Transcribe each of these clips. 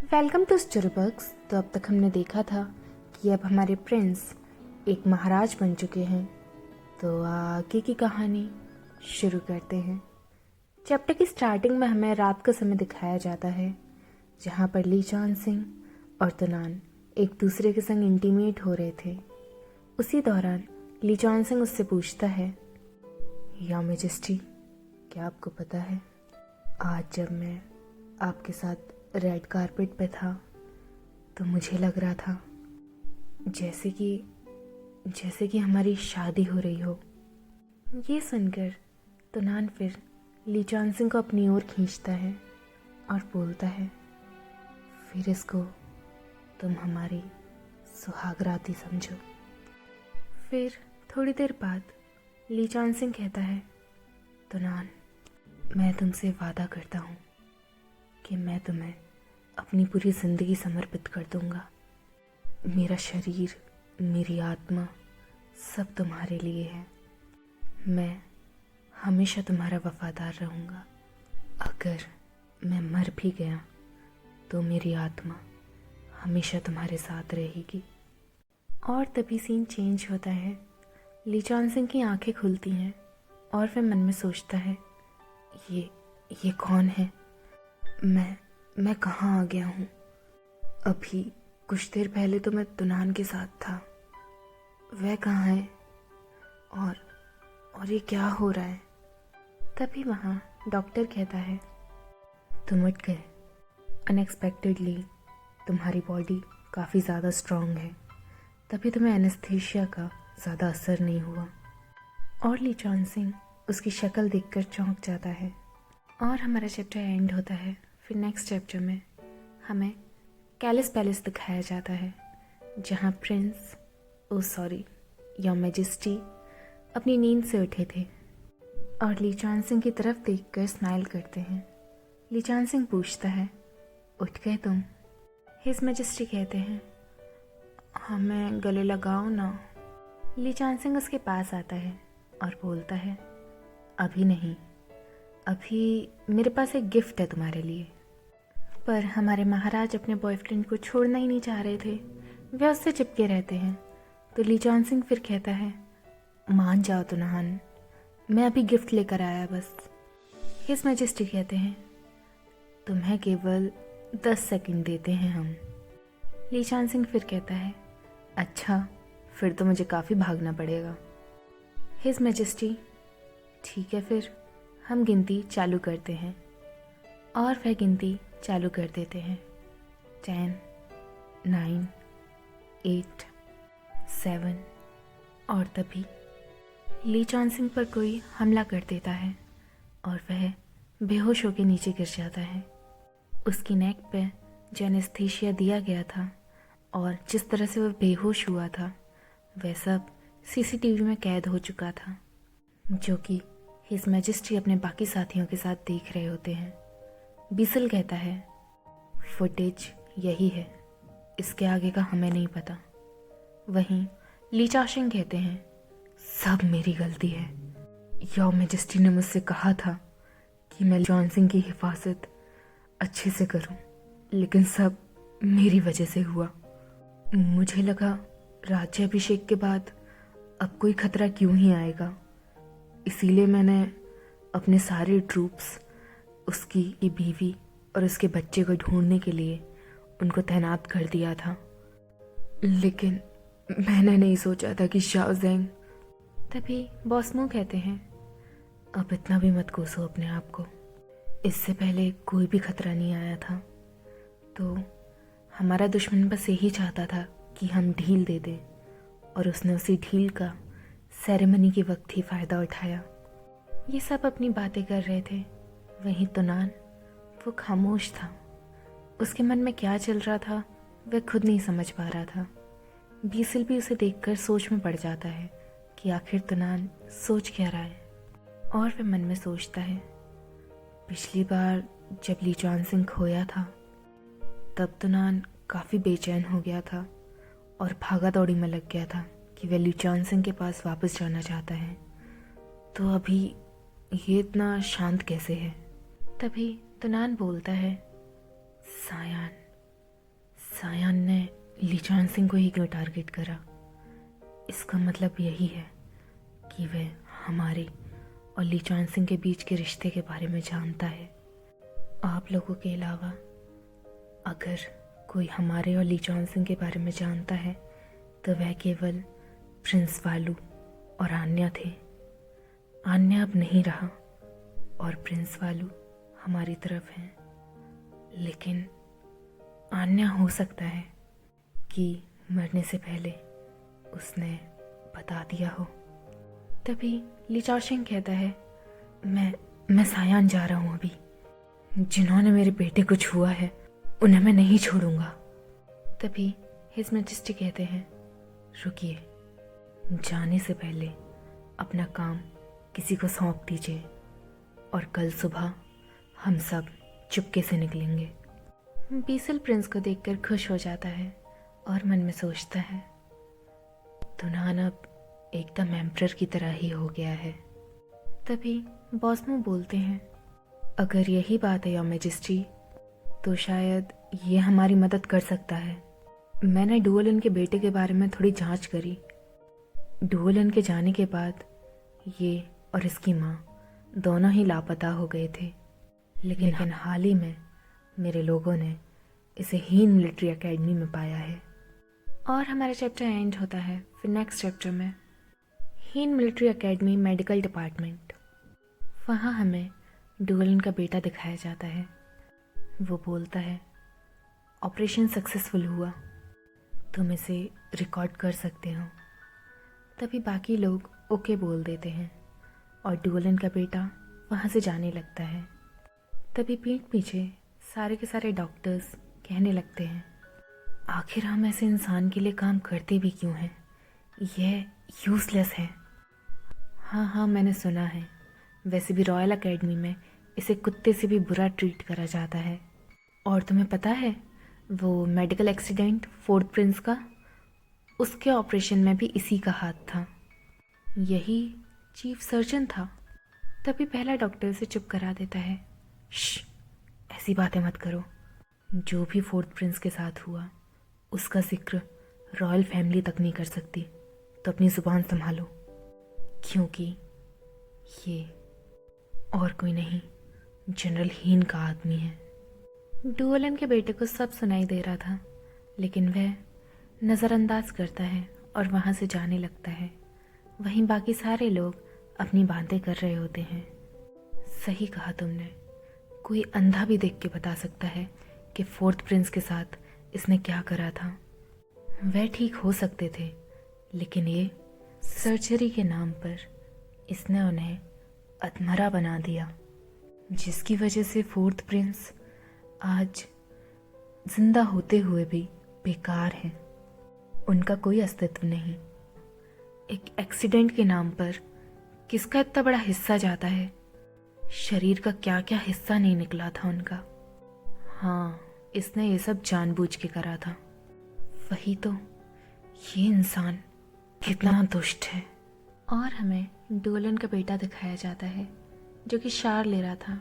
Welcome to storybooks. तो अब तक हमने देखा था कि अब हमारे प्रिंस एक महाराज बन चुके हैं। तो आगे की कहानी शुरू करते हैं। चैप्टर की स्टार्टिंग में हमें रात का समय दिखाया जाता है, जहाँ पर ली चॉन सिंह और तनान एक दूसरे के संग इंटीमेट हो रहे थे। उसी दौरान ली चॉन सिंह उससे पूछता है, या मेजेस्टी, क्या आपको पता है आज जब मैं आपके साथ रेड कारपेट पे था तो मुझे लग रहा था जैसे कि हमारी शादी हो रही हो। ये सुनकर तनान फिर ली चॉन सिंह को अपनी ओर खींचता है और बोलता है, फिर इसको तुम हमारी सुहागराती समझो। फिर थोड़ी देर बाद ली चॉन सिंह कहता है, तनान, मैं तुमसे वादा करता हूँ कि मैं तुम्हें अपनी पूरी ज़िंदगी समर्पित कर दूंगा। मेरा शरीर, मेरी आत्मा सब तुम्हारे लिए है। मैं हमेशा तुम्हारा वफादार रहूँगा। अगर मैं मर भी गया तो मेरी आत्मा हमेशा तुम्हारे साथ रहेगी। और तभी सीन चेंज होता है। ली चॉन सिंह की आंखें खुलती हैं और वह मन में सोचता है, ये कौन है? मैं कहाँ आ गया हूँ? अभी कुछ देर पहले तो मैं तुनान के साथ था, वह कहाँ है? और ये क्या हो रहा है? तभी वहाँ डॉक्टर कहता है, तुम उठ गए। अनएक्सपेक्टेडली तुम्हारी बॉडी काफ़ी ज़्यादा स्ट्रांग है, तभी तुम्हें एनेस्थीसिया का ज़्यादा असर नहीं हुआ। और ली चॉन सिंह उसकी शक्ल देखकर चौंक जाता है और हमारा चैप्टर एंड होता है। फिर नेक्स्ट चैप्टर में हमें कैलिस पैलेस दिखाया जाता है, जहाँ प्रिंस योर मैजेस्टी अपनी नींद से उठे थे और ली चॉन सिंह की तरफ देखकर स्माइल करते हैं। ली चॉन सिंह पूछता है, उठ गए तुम? हिज मैजेस्टी कहते हैं, हमें गले लगाओ ना। ली चॉन सिंह उसके पास आता है और बोलता है, अभी नहीं, अभी मेरे पास एक गिफ्ट है तुम्हारे लिए। पर हमारे महाराज अपने बॉयफ्रेंड को छोड़ना ही नहीं चाह रहे थे, वे उससे चिपके रहते हैं। तो ली चॉन सिंह फिर कहता है, मान जाओ तुनहान, मैं अभी गिफ्ट लेकर आया बस। हिज मैजेस्टी कहते हैं, तुम्हें केवल 10 सेकंड देते हैं हम। ली चॉन सिंह फिर कहता है, अच्छा, फिर तो मुझे काफ़ी भागना पड़ेगा। हिज मैजेस्टी, ठीक है, फिर हम गिनती चालू करते हैं। और वह गिनती चालू कर देते हैं। 10, 9, 8, 7। और तभी ली चॉन सिंह पर कोई हमला कर देता है और वह बेहोश होकर नीचे गिर जाता है। उसकी नेक पे जो एनेस्थीसिया दिया गया था और जिस तरह से वह बेहोश हुआ था, वह सब सीसीटीवी में कैद हो चुका था, जो कि हिज मैजेस्टी अपने बाकी साथियों के साथ देख रहे होते हैं। बीसल कहता है, फुटेज यही है, इसके आगे का हमें नहीं पता। वहीं ली चाशिंग कहते हैं, सब मेरी गलती है। योर मैजेस्टी ने मुझसे कहा था कि मैं जॉन सिंह की हिफाजत अच्छे से करूं, लेकिन सब मेरी वजह से हुआ। मुझे लगा राज्याभिषेक के बाद अब कोई खतरा क्यों ही आएगा, इसीलिए मैंने अपने सारे ट्रूप्स, उसकी बीवी और उसके बच्चे को ढूंढने के लिए उनको तैनात कर दिया था। लेकिन मैंने नहीं सोचा था कि शाओ ज़ेंग। तभी बॉस मू कहते हैं, अब इतना भी मत कोसो अपने आप को, इससे पहले कोई भी खतरा नहीं आया था। तो हमारा दुश्मन बस यही चाहता था कि हम ढील दे दें, और उसने उसी ढील का सेरेमनी के वक्त ही फ़ायदा उठाया। ये सब अपनी बातें कर रहे थे। वहीं तुनान, वो खामोश था। उसके मन में क्या चल रहा था वह खुद नहीं समझ पा रहा था। बीसिल भी उसे देखकर सोच में पड़ जाता है कि आखिर तुनान सोच क्या रहा है। और वह मन में सोचता है, पिछली बार जब ली चॉन सिंह खोया था तब तुनान काफ़ी बेचैन हो गया था और भागा दौड़ी में लग गया था कि वह ली चॉन सिंह के पास वापस जाना चाहता है। तो अभी ये इतना शांत कैसे है? तभी तुनान बोलता है, सायान, लीचान सिंह को ही क्यों टारगेट करा? इसका मतलब यही है कि वह हमारे और लीचान सिंह के बीच के रिश्ते के बारे में जानता है। आप लोगों के अलावा अगर कोई हमारे और लीचान सिंह के बारे में जानता है तो वह केवल प्रिंस वालू और आन्या थे। आन्या अब नहीं रहा और प्रिंस वालू हमारी तरफ हैं, लेकिन आन्या हो सकता है कि मरने से पहले उसने बता दिया हो। तभी लीचाओ सिंह कहता है, मैं सायान जा रहा हूँ अभी। जिन्होंने मेरे बेटे को छुआ है उन्हें मैं नहीं छोड़ूंगा। तभी हिज मैजेस्टी कहते हैं, रुकिए, जाने से पहले अपना काम किसी को सौंप दीजिए और कल सुबह हम सब चुपके से निकलेंगे। बीसल प्रिंस को देखकर खुश हो जाता है और मन में सोचता है, दुनान अब एकदम एम्परर की तरह ही हो गया है। तभी बॉसमो बोलते हैं, अगर यही बात है योर मैजेस्टी तो शायद ये हमारी मदद कर सकता है। मैंने डुओलन के बेटे के बारे में थोड़ी जांच करी। डुओलन के जाने के बाद ये और इसकी माँ दोनों ही लापता हो गए थे, लेकिन हाल ही में मेरे लोगों ने इसे हीन मिलिट्री एकेडमी में पाया है। और हमारा चैप्टर एंड होता है। फिर नेक्स्ट चैप्टर में हीन मिलिट्री एकेडमी मेडिकल डिपार्टमेंट, वहाँ हमें डुओलन का बेटा दिखाया जाता है। वो बोलता है, ऑपरेशन सक्सेसफुल हुआ, तुम इसे रिकॉर्ड कर सकते हो। तभी बाकी लोग ओके बोल देते हैं और डुओलन का बेटा वहाँ से जाने लगता है। तभी पीठ पीछे सारे के सारे डॉक्टर्स कहने लगते हैं, आखिर हम ऐसे इंसान के लिए काम करते भी क्यों हैं? यह यूज़लेस है। हाँ, मैंने सुना है। वैसे भी रॉयल एकेडमी में इसे कुत्ते से भी बुरा ट्रीट करा जाता है। और तुम्हें पता है वो मेडिकल एक्सीडेंट फोर्थ प्रिंस का, उसके ऑपरेशन में भी इसी का हाथ था। यही चीफ सर्जन था। तभी पहला डॉक्टर से चुप करा देता है, श्श, ऐसी बातें मत करो। जो भी फोर्थ प्रिंस के साथ हुआ उसका जिक्र रॉयल फैमिली तक नहीं कर सकती, तो अपनी ज़ुबान संभालो, क्योंकि ये और कोई नहीं, जनरल हीन का आदमी है। डुओलन के बेटे को सब सुनाई दे रहा था, लेकिन वह नज़रअंदाज करता है और वहाँ से जाने लगता है। वहीं बाकी सारे लोग अपनी बातें कर रहे होते हैं। सही कहा तुमने, कोई अंधा भी देख के बता सकता है कि फोर्थ प्रिंस के साथ इसने क्या करा था। वह ठीक हो सकते थे, लेकिन ये सर्जरी के नाम पर इसने उन्हें अधमरा बना दिया, जिसकी वजह से फोर्थ प्रिंस आज जिंदा होते हुए भी बेकार है। उनका कोई अस्तित्व नहीं। एक एक्सीडेंट के नाम पर किसका इतना बड़ा हिस्सा जाता है? शरीर का क्या क्या हिस्सा नहीं निकला था उनका। हाँ, इसने ये सब जानबूझ के करा था। वही तो, ये इंसान कितना दुष्ट है। और हमें डोलन का बेटा दिखाया जाता है जो कि शार ले रहा था।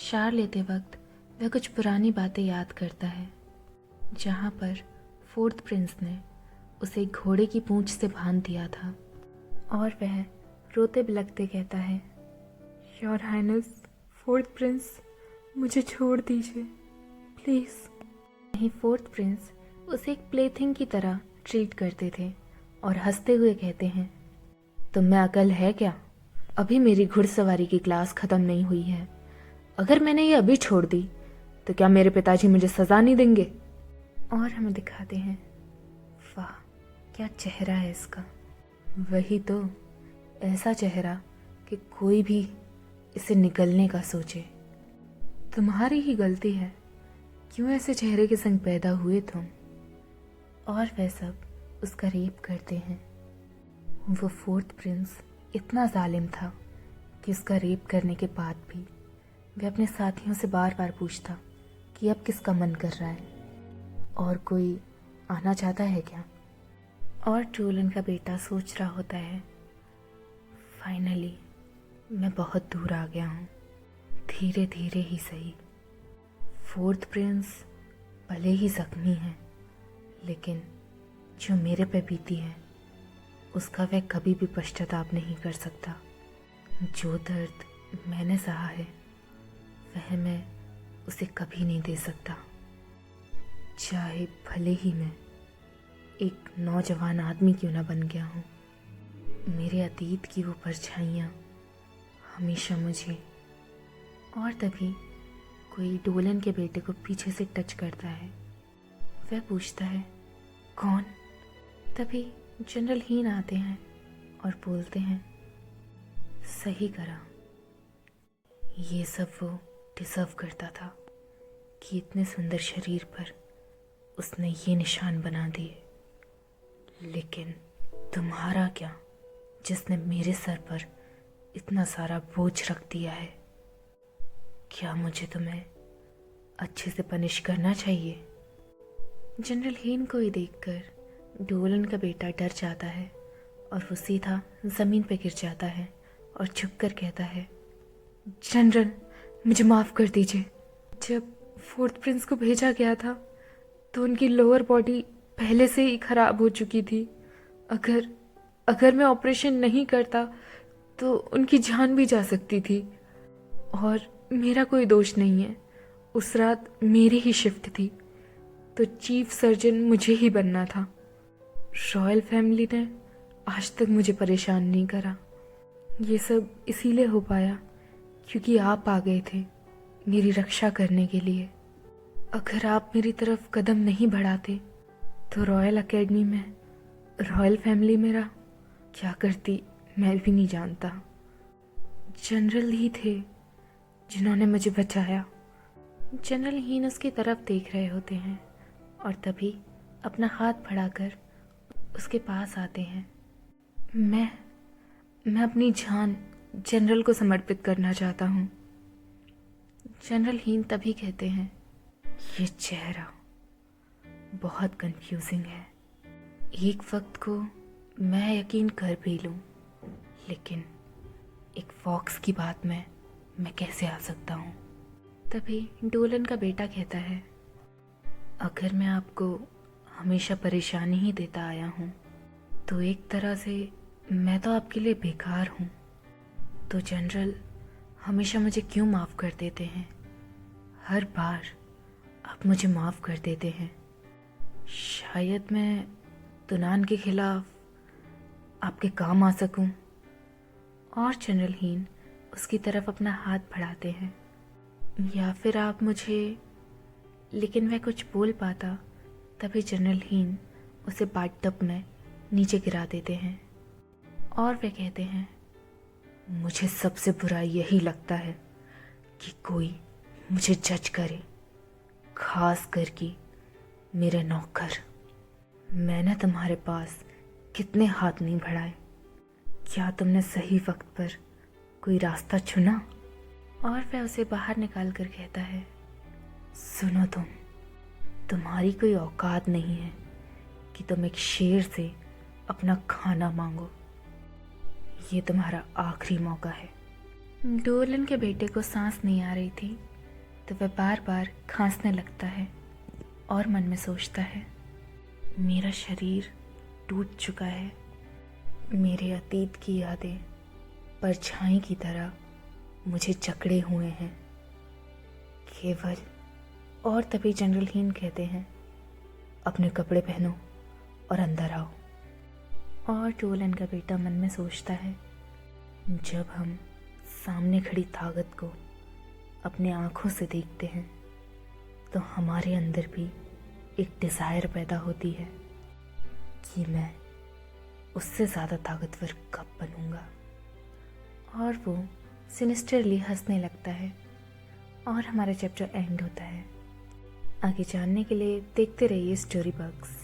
शार लेते वक्त वह कुछ पुरानी बातें याद करता है, जहाँ पर फोर्थ प्रिंस ने उसे घोड़े की पूंछ से बांध दिया था। और वह रोते बिलखते कहता है, योर हाइनेस, फोर्थ प्रिंस, मुझे छोड़ दीजिए प्लीज़। नहीं, फोर्थ प्रिंस उसे एक प्लेथिंग की तरह ट्रीट करते थे और हंसते हुए कहते हैं, तुम में अकल है क्या? अभी मेरी घुड़सवारी की क्लास ख़त्म नहीं हुई है। अगर मैंने ये अभी छोड़ दी तो क्या मेरे पिताजी मुझे सज़ा नहीं देंगे? और हमें दिखाते हैं, वाह क्या चेहरा है इसका। वही तो, ऐसा चेहरा कि कोई भी इसे निगलने का सोचे। तुम्हारी ही गलती है, क्यों ऐसे चेहरे के संग पैदा हुए तुम? और वह सब उसका रेप करते हैं। वो फोर्थ प्रिंस इतना जालिम था कि उसका रेप करने के बाद भी वह अपने साथियों से बार बार पूछता कि अब किसका मन कर रहा है और कोई आना चाहता है क्या? और डोलन का बेटा सोच रहा होता है, फाइनली मैं बहुत दूर आ गया हूँ, धीरे धीरे ही सही। फोर्थ प्रिंस भले ही जख्मी है, लेकिन जो मेरे पे बीती है उसका वह कभी भी पश्चाताप नहीं कर सकता। जो दर्द मैंने सहा है वह मैं उसे कभी नहीं दे सकता, चाहे भले ही मैं एक नौजवान आदमी क्यों ना बन गया हूँ। मेरे अतीत की वो परछाइयाँ हमेशा मुझे, और तभी कोई डोलन के बेटे को पीछे से टच करता है। वह पूछता है कौन? तभी जनरल हीन आते हैं और बोलते हैं सही करा, ये सब वो डिजर्व करता था कि इतने सुंदर शरीर पर उसने ये निशान बना दिए। लेकिन तुम्हारा क्या, जिसने मेरे सर पर इतना सारा बोझ रख दिया है? क्या मुझे तुम्हें अच्छे से पनिश करना चाहिए? जनरल हीन को ही देखकर डोलन का बेटा डर जाता है और वो सीधा ज़मीन पर गिर जाता है और झुककर कहता है जनरल, मुझे माफ़ कर दीजिए। जब फोर्थ प्रिंस को भेजा गया था तो उनकी लोअर बॉडी पहले से ही खराब हो चुकी थी। अगर मैं ऑपरेशन नहीं करता तो उनकी जान भी जा सकती थी, और मेरा कोई दोष नहीं है। उस रात मेरी ही शिफ्ट थी तो चीफ सर्जन मुझे ही बनना था। रॉयल फैमिली ने आज तक मुझे परेशान नहीं करा। ये सब इसीलिए हो पाया क्योंकि आप आ गए थे मेरी रक्षा करने के लिए। अगर आप मेरी तरफ कदम नहीं बढ़ाते तो रॉयल एकेडमी में रॉयल फैमिली मेरा क्या करती मैं भी नहीं जानता। जनरल ही थे जिन्होंने मुझे बचाया। जनरल हीन उसकी तरफ देख रहे होते हैं और तभी अपना हाथ बढ़ाकर उसके पास आते हैं। मैं अपनी जान जनरल को समर्पित करना चाहता हूँ। जनरल हीन तभी कहते हैं ये चेहरा बहुत कंफ्यूजिंग है। एक वक्त को मैं यकीन कर भी लूँ, लेकिन एक फॉक्स की बात में मैं कैसे आ सकता हूँ? तभी डोलन का बेटा कहता है अगर मैं आपको हमेशा परेशानी ही देता आया हूँ तो एक तरह से मैं तो आपके लिए बेकार हूँ। तो जनरल हमेशा मुझे क्यों माफ़ कर देते हैं? हर बार आप मुझे माफ़ कर देते हैं। शायद मैं तुनान के खिलाफ आपके काम आ सकूं। और जनरल हीन उसकी तरफ अपना हाथ बढ़ाते हैं। या फिर आप मुझे, लेकिन वह कुछ बोल पाता तभी जनरल हीन उसे बाथटब में नीचे गिरा देते हैं और वे कहते हैं मुझे सबसे बुरा यही लगता है कि कोई मुझे जज करे, खास करके मेरे नौकर। मैंने तुम्हारे पास कितने हाथ नहीं बढ़ाए, क्या तुमने सही वक्त पर कोई रास्ता चुना? और वह उसे बाहर निकाल कर कहता है सुनो, तुम्हारी कोई औकात नहीं है कि तुम एक शेर से अपना खाना मांगो। ये तुम्हारा आखिरी मौका है। डोलन के बेटे को सांस नहीं आ रही थी तो वह बार बार खांसने लगता है और मन में सोचता है मेरा शरीर टूट चुका है। मेरे अतीत की यादें परछाई की तरह मुझे जकड़े हुए हैं केवल। और तभी जनरल हीन कहते हैं अपने कपड़े पहनो और अंदर आओ। और डोलन का बेटा मन में सोचता है जब हम सामने खड़ी ताकत को अपने आँखों से देखते हैं तो हमारे अंदर भी एक डिज़ायर पैदा होती है कि मैं उससे ज़्यादा ताकतवर कब बनूंगा। और वो सिनिस्टरली हंसने लगता है और हमारा चैप्टर एंड होता है। आगे जानने के लिए देखते रहिए स्टोरी बग्स।